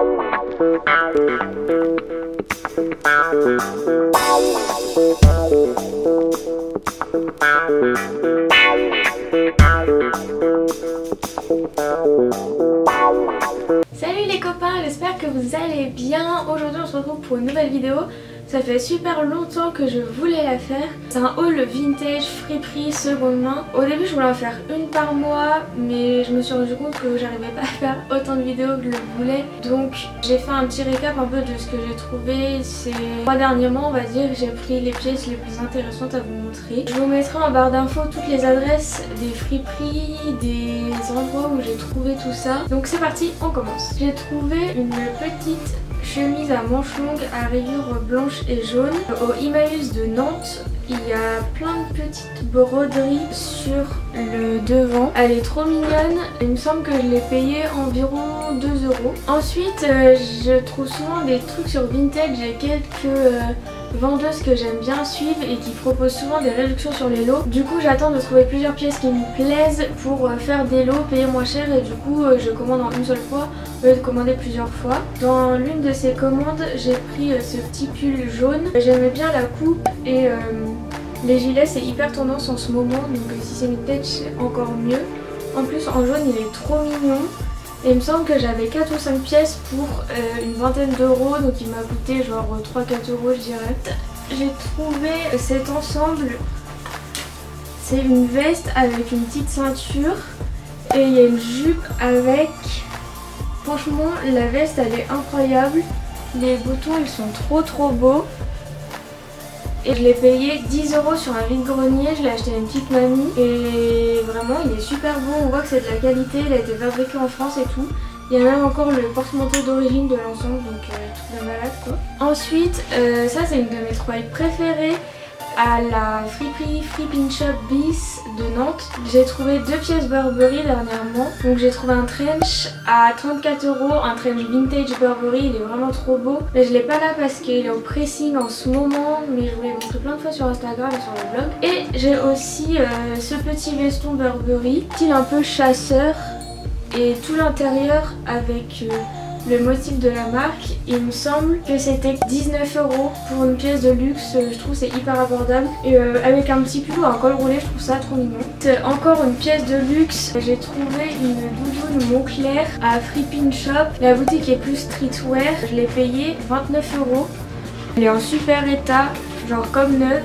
Salut les copains, j'espère que vous allez bien. Aujourd'hui on se retrouve pour une nouvelle vidéo. Ça fait super longtemps que je voulais la faire. C'est un haul vintage, friperie, seconde main. Au début je voulais en faire une par mois, mais je me suis rendu compte que j'arrivais pas à faire autant de vidéos que je le voulais. Donc j'ai fait un petit récap un peu de ce que j'ai trouvé ces 3 derniers mois, on va dire. J'ai pris les pièces les plus intéressantes à vous montrer. Je vous mettrai en barre d'infos toutes les adresses des friperies, des endroits où j'ai trouvé tout ça. Donc c'est parti, on commence. J'ai trouvé une petite chemise à manches longues à rayures blanches et jaunes au Emmaüs de Nantes. Il y a plein de petites broderies sur le devant. Elle est trop mignonne. Il me semble que je l'ai payée environ 2 €. Ensuite, je trouve souvent des trucs sur Vinted. J'ai quelques vendeuses que j'aime bien suivre et qui proposent souvent des réductions sur les lots. Du coup, j'attends de trouver plusieurs pièces qui me plaisent pour faire des lots, payer moins cher, et du coup, je commande en une seule fois au lieu de commander plusieurs fois. Dans l'une de ces commandes, j'ai pris ce petit pull jaune. J'aimais bien la coupe et les gilets c'est hyper tendance en ce moment, donc si c'est vintage c'est encore mieux. En plus en jaune il est trop mignon. Et il me semble que j'avais 4 ou 5 pièces pour une vingtaine d'euros, donc il m'a coûté genre 3-4 € je dirais. J'ai trouvé cet ensemble, c'est une veste avec une petite ceinture et il y a une jupe avec. Franchement la veste elle est incroyable, les boutons ils sont trop beaux. Et je l'ai payé 10 € sur un vide-grenier, je l'ai acheté à une petite mamie et vraiment il est super beau, on voit que c'est de la qualité, il a été fabriqué en France et tout. Il y a même encore le porte-manteau d'origine de l'ensemble, donc tout de malade quoi. Ensuite, ça c'est une de mes trouvailles préférées à la friperie Free Shop Bis de Nantes. J'ai trouvé 2 pièces Burberry dernièrement. Donc j'ai trouvé un trench à 34 €, un trench vintage Burberry, il est vraiment trop beau. Mais je l'ai pas là parce qu'il est au pressing en ce moment, mais je vous l'ai montré plein de fois sur Instagram et sur le blog. Et j'ai aussi ce petit veston Burberry, style un peu chasseur, et tout l'intérieur avec le motif de la marque. Il me semble que c'était 19 € pour une pièce de luxe, je trouve c'est hyper abordable. Et avec un petit pull ou un col roulé, je trouve ça trop mignon. Encore une pièce de luxe, j'ai trouvé une doudoune Moncler à Free Shop. La boutique est plus streetwear, je l'ai payée 29 €. Elle est en super état, genre comme neuve.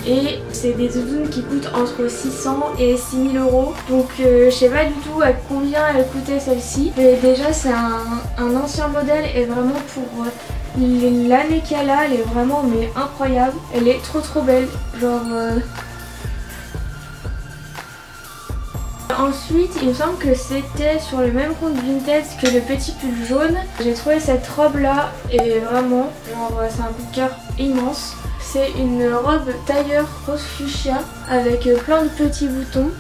Et c'est des doudounes qui coûtent entre 600 et 6000 €. Donc je sais pas du tout à combien elle coûtait celle-ci. Mais déjà c'est un ancien modèle et vraiment pour l'année qu'elle a, elle est vraiment mais incroyable. Elle est trop belle. Genre Ensuite, il me semble que c'était sur le même compte Vinted que le petit pull jaune. J'ai trouvé cette robe là et vraiment, genre c'est un coup de cœur immense. C'est une robe tailleur rose fuchsia avec plein de petits boutons.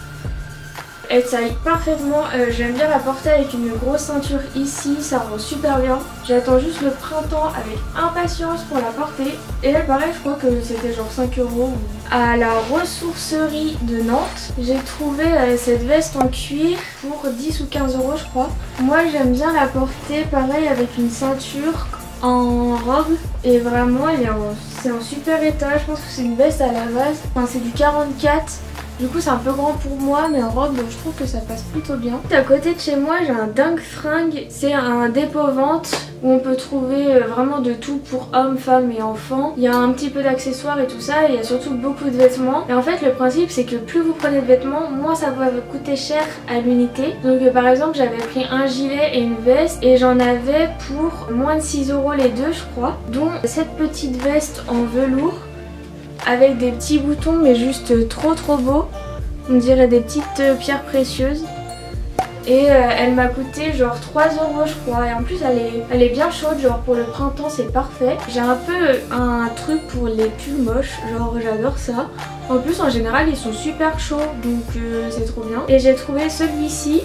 Elle taille parfaitement, j'aime bien la porter avec une grosse ceinture ici, ça rend super bien. J'attends juste le printemps avec impatience pour la porter. Et là pareil, je crois que c'était genre 5 €. À la ressourcerie de Nantes, j'ai trouvé cette veste en cuir pour 10 ou 15 € je crois. Moi j'aime bien la porter pareil avec une ceinture en robe et vraiment c'est en super état. Je pense que c'est une veste à la base, enfin, c'est du 44. Du coup c'est un peu grand pour moi, mais en robe je trouve que ça passe plutôt bien. À côté de chez moi j'ai un dingue fringue, c'est un dépôt-vente où on peut trouver vraiment de tout pour hommes, femmes et enfants. Il y a un petit peu d'accessoires et tout ça, et il y a surtout beaucoup de vêtements. Et en fait le principe c'est que plus vous prenez de vêtements, moins ça va vous coûter cher à l'unité. Donc par exemple j'avais pris un gilet et une veste et j'en avais pour moins de 6 € les deux je crois. Dont cette petite veste en velours avec des petits boutons mais juste trop beau. On dirait des petites pierres précieuses. Et elle m'a coûté genre 3 € je crois. Et en plus elle est bien chaude, genre pour le printemps c'est parfait. J'ai un peu un truc pour les pulls moches, genre j'adore ça. En plus en général ils sont super chauds, donc c'est trop bien. Et j'ai trouvé celui-ci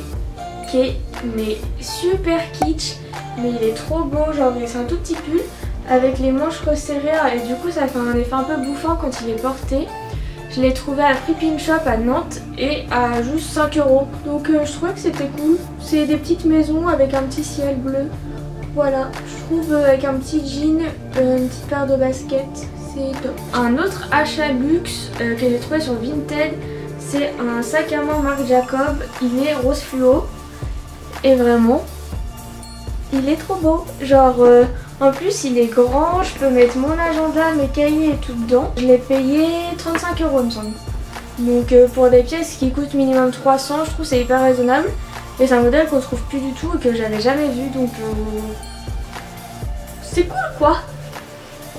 qui est mais super kitsch, mais il est trop beau, genre c'est un tout petit pull avec les manches resserrées et du coup ça fait un effet un peu bouffant quand il est porté. Je l'ai trouvé à Free Shop à Nantes et à juste 5 €. Donc je trouvais que c'était cool. C'est des petites maisons avec un petit ciel bleu. Voilà, je trouve avec un petit jean, une petite paire de baskets, c'est top. Un autre achat luxe que j'ai trouvé sur Vinted, c'est un sac à main Marc Jacob. Il est rose fluo et vraiment, il est trop beau. Genre, en plus il est grand, je peux mettre mon agenda, mes cahiers et tout dedans. Je l'ai payé 35 € il me semble. Donc pour des pièces qui coûtent minimum 300, je trouve c'est hyper raisonnable. Et c'est un modèle qu'on trouve plus du tout et que j'avais jamais vu, donc c'est cool quoi.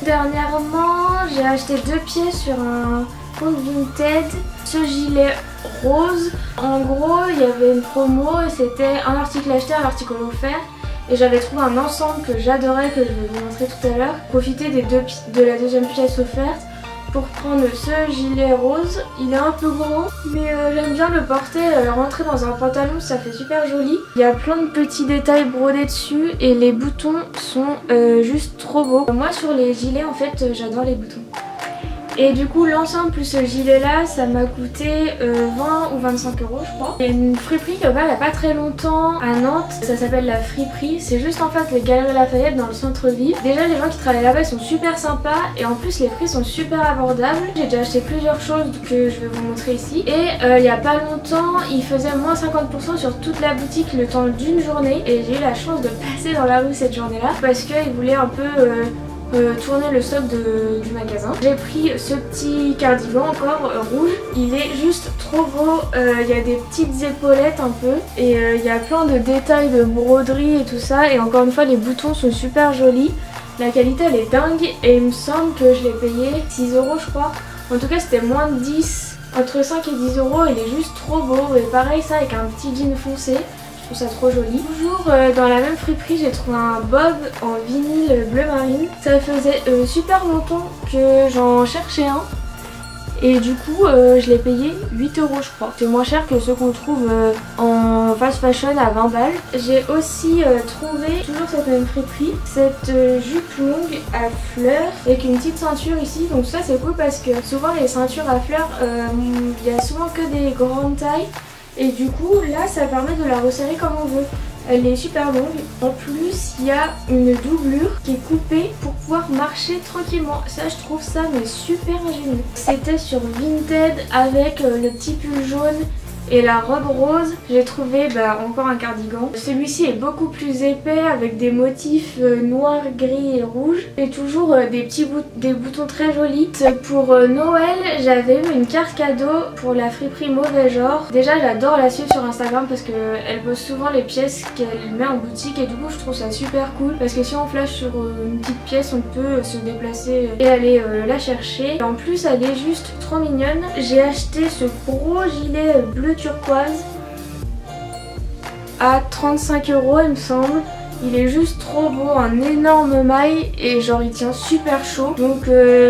Dernièrement, j'ai acheté 2 pièces sur un compte Vinted. Ce gilet rose, en gros il y avait une promo et c'était un article acheté, un article offert. Et j'avais trouvé un ensemble que j'adorais, que je vais vous montrer tout à l'heure. Profiter de la deuxième pièce offerte pour prendre ce gilet rose. Il est un peu grand, mais j'aime bien le porter, rentrer dans un pantalon, ça fait super joli. Il y a plein de petits détails brodés dessus et les boutons sont juste trop beaux. Moi sur les gilets en fait j'adore les boutons. Et du coup l'ensemble plus ce gilet là, ça m'a coûté 20 ou 25 € je crois. Il y a une friperie qui a ouvert il n'y a pas très longtemps à Nantes, ça s'appelle la friperie. C'est juste en face des Galeries Lafayette dans le centre-ville. Déjà les gens qui travaillent là-bas sont super sympas et en plus les prix sont super abordables. J'ai déjà acheté plusieurs choses que je vais vous montrer ici. Et il n'y a pas longtemps ils faisaient moins 50% sur toute la boutique le temps d'une journée. Et j'ai eu la chance de passer dans la rue cette journée là parce qu'ils voulaient un peu... tourner le stock du magasin. J'ai pris ce petit cardigan encore rouge. Il est juste trop beau. Il y a des petites épaulettes un peu et il y a plein de détails de broderie et tout ça. Et encore une fois les boutons sont super jolis. La qualité elle est dingue et il me semble que je l'ai payé 6 € je crois. En tout cas c'était moins de 10, entre 5 et 10 €. Il est juste trop beau et pareil ça avec un petit jean foncé. Je trouve ça trop joli. Toujours dans la même friperie, j'ai trouvé un bob en vinyle bleu marine. Ça faisait super longtemps que j'en cherchais un. Et du coup, je l'ai payé 8 € je crois. C'est moins cher que ceux qu'on trouve en fast fashion à 20 balles. J'ai aussi trouvé, toujours cette même friperie, cette jupe longue à fleurs avec une petite ceinture ici. Donc ça c'est cool parce que souvent les ceintures à fleurs, il y a souvent que des grandes tailles. Et du coup là ça permet de la resserrer comme on veut. Elle est super longue. En plus il y a une doublure qui est coupée pour pouvoir marcher tranquillement. Ça je trouve ça mais super ingénieux. C'était sur Vinted avec le petit pull jaune et la robe rose. J'ai trouvé encore un cardigan. Celui-ci est beaucoup plus épais avec des motifs noirs, gris et rouge. Et toujours des boutons très jolis. Pour Noël, j'avais eu une carte cadeau pour la friperie Mauvais Genre. Déjà j'adore la suivre sur Instagram parce qu'elle poste souvent les pièces qu'elle met en boutique. Et du coup je trouve ça super cool parce que si on flash sur une petite pièce, on peut se déplacer et aller la chercher. Et en plus elle est juste trop mignonne. J'ai acheté ce gros gilet bleu turquoise à 35 € il me semble. Il est juste trop beau, un énorme maille et genre il tient super chaud. Donc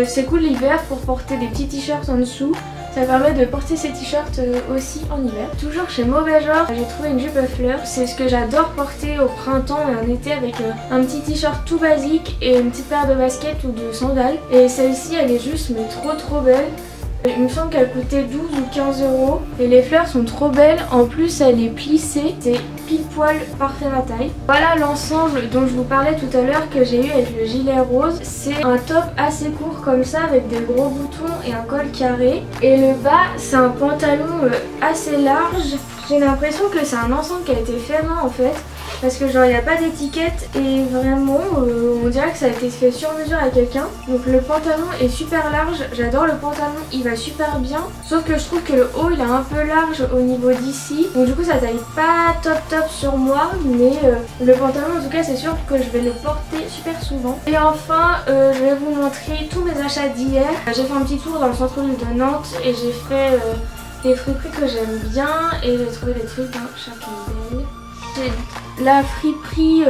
c'est cool l'hiver pour porter des petits t-shirts en dessous. Ça permet de porter ces t-shirts aussi en hiver. Toujours chez Mauvais Genre, j'ai trouvé une jupe à fleurs. C'est ce que j'adore porter au printemps et en été avec un petit t-shirt tout basique et une petite paire de baskets ou de sandales. Et celle-ci elle est juste mais trop belle. Il me semble qu'elle coûtait 12 ou 15 € et les fleurs sont trop belles. En plus elle est plissée, c'est pile poil parfait ma taille. Voilà l'ensemble dont je vous parlais tout à l'heure que j'ai eu avec le gilet rose. C'est un top assez court comme ça avec des gros boutons et un col carré. Et le bas c'est un pantalon assez large. J'ai l'impression que c'est un ensemble qui a été fait main en fait. Parce que genre il n'y a pas d'étiquette et vraiment on dirait que ça a été fait sur mesure à quelqu'un. Donc le pantalon est super large, j'adore le pantalon, il va super bien. Sauf que je trouve que le haut il est un peu large au niveau d'ici. Donc du coup ça taille pas top sur moi. Mais le pantalon en tout cas c'est sûr que je vais le porter super souvent. Et enfin je vais vous montrer tous mes achats d'hier. J'ai fait un petit tour dans le centre-ville de Nantes et j'ai fait des friperies que j'aime bien. Et j'ai trouvé des trucs dans chacune d'elles. La friperie,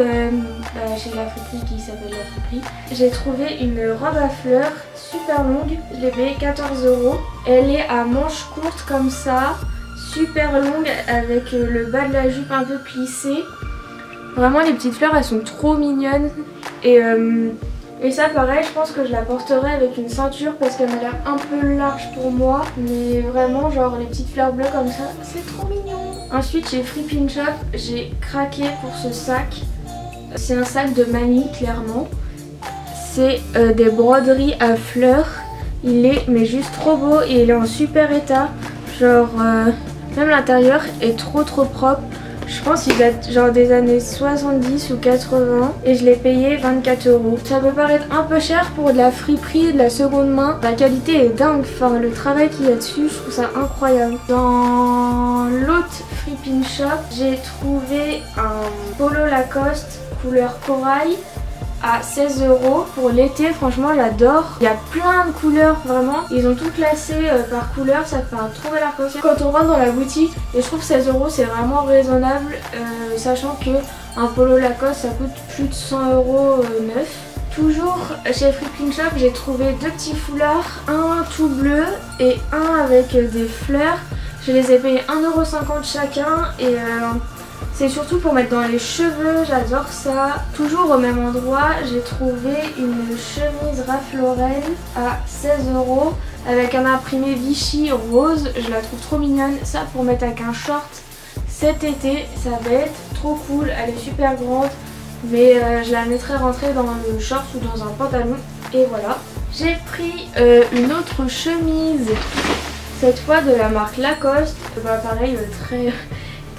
chez la friperie qui s'appelle la friperie, j'ai trouvé une robe à fleurs super longue, je l'ai payée 14 €. Elle est à manches courtes comme ça, super longue avec le bas de la jupe un peu plissé. Vraiment les petites fleurs elles sont trop mignonnes et Et ça pareil, je pense que je la porterai avec une ceinture parce qu'elle m'a l'air un peu large pour moi. Mais vraiment genre les petites fleurs bleues comme ça, c'est trop mignon. Ensuite chez Free Pin Shop, j'ai craqué pour ce sac. C'est un sac de mamie clairement. C'est des broderies à fleurs. Il est mais juste trop beau et il est en super état. Genre même l'intérieur est trop propre. Je pense qu'il date genre des années 70 ou 80 et je l'ai payé 24 €. Ça peut paraître un peu cher pour de la friperie, de la seconde main. La qualité est dingue, enfin le travail qu'il y a dessus, je trouve ça incroyable. Dans l'autre Free Pin Shop, j'ai trouvé un polo Lacoste couleur corail à 16 € pour l'été. Franchement j'adore, il y a plein de couleurs vraiment, ils ont tout classé par couleur, ça fait un trop bel arc-en-ciel quand on rentre dans la boutique et je trouve 16 € c'est vraiment raisonnable, sachant que un polo Lacoste ça coûte plus de 100 € neuf. Toujours chez Free Pin Shop, j'ai trouvé deux petits foulards, un tout bleu et un avec des fleurs. Je les ai payés 1,50 € chacun et c'est surtout pour mettre dans les cheveux, j'adore ça. Toujours au même endroit, j'ai trouvé une chemise Ralph Lauren à 16 € avec un imprimé Vichy rose. Je la trouve trop mignonne. Ça pour mettre avec un short cet été, ça va être trop cool. Elle est super grande, mais je la mettrai rentrer dans le short ou dans un pantalon. Et voilà. J'ai pris une autre chemise, cette fois de la marque Lacoste. Bah pareil,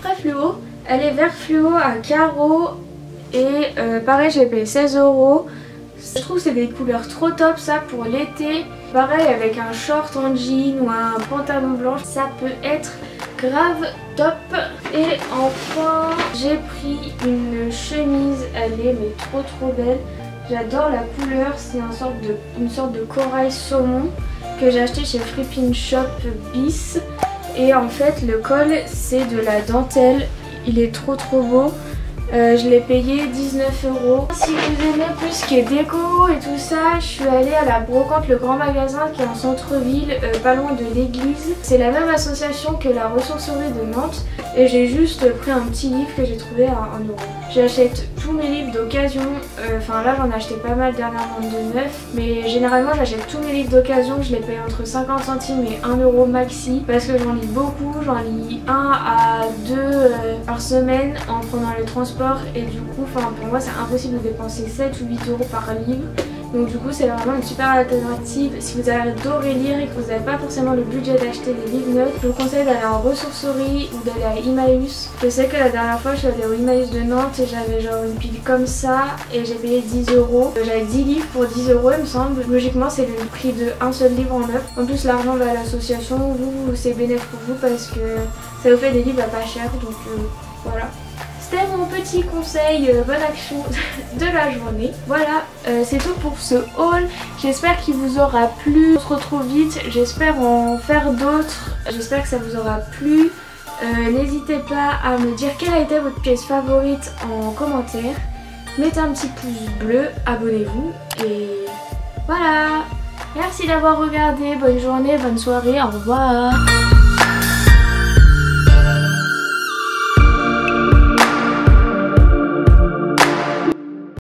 très fluo. Elle est vert fluo à carreaux et pareil j'ai payé 16 €. Je trouve que c'est des couleurs trop top ça pour l'été. Pareil avec un short en jean ou un pantalon blanc, ça peut être grave top. Et enfin j'ai pris une chemise, elle est mais trop belle. J'adore la couleur, c'est une sorte de corail saumon que j'ai acheté chez Free Pin Shop bis. Et en fait le col c'est de la dentelle. Il est trop beau. Je l'ai payé 19 €. Si vous aimez plus ce qui est déco et tout ça, je suis allée à la Brocante, le grand magasin qui est en centre-ville, pas loin de l'église. C'est la même association que la ressourcerie de Nantes et j'ai juste pris un petit livre que j'ai trouvé à 1 €. J'achète tous mes livres d'occasion, enfin là j'en ai acheté pas mal dernièrement de neuf, mais généralement j'achète tous mes livres d'occasion, je les paye entre 50 centimes et 1 € maxi parce que j'en lis beaucoup, j'en lis 1 à 2 par semaine en prenant le transport et du coup pour moi c'est impossible de dépenser 7 ou 8 € par livre. Donc du coup c'est vraiment une super alternative. Si vous adorez lire et que vous n'avez pas forcément le budget d'acheter des livres neufs, je vous conseille d'aller en ressourcerie ou d'aller à Emmaüs. Je sais que la dernière fois je suis allée au Emmaüs de Nantes et j'avais genre une pile comme ça et j'ai payé 10 €. J'avais 10 livres pour 10 € il me semble. Logiquement c'est le prix d'un seul livre en neuf. En plus l'argent va à l'association, vous c'est bénéfique pour vous parce que ça vous fait des livres à pas cher, donc voilà. C'était mon petit conseil, bonne action de la journée. Voilà, c'est tout pour ce haul. J'espère qu'il vous aura plu. On se retrouve vite, j'espère en faire d'autres. J'espère que ça vous aura plu. N'hésitez pas à me dire quelle a été votre pièce favorite en commentaire. Mettez un petit pouce bleu, abonnez-vous et voilà. Merci d'avoir regardé, bonne journée, bonne soirée, au revoir.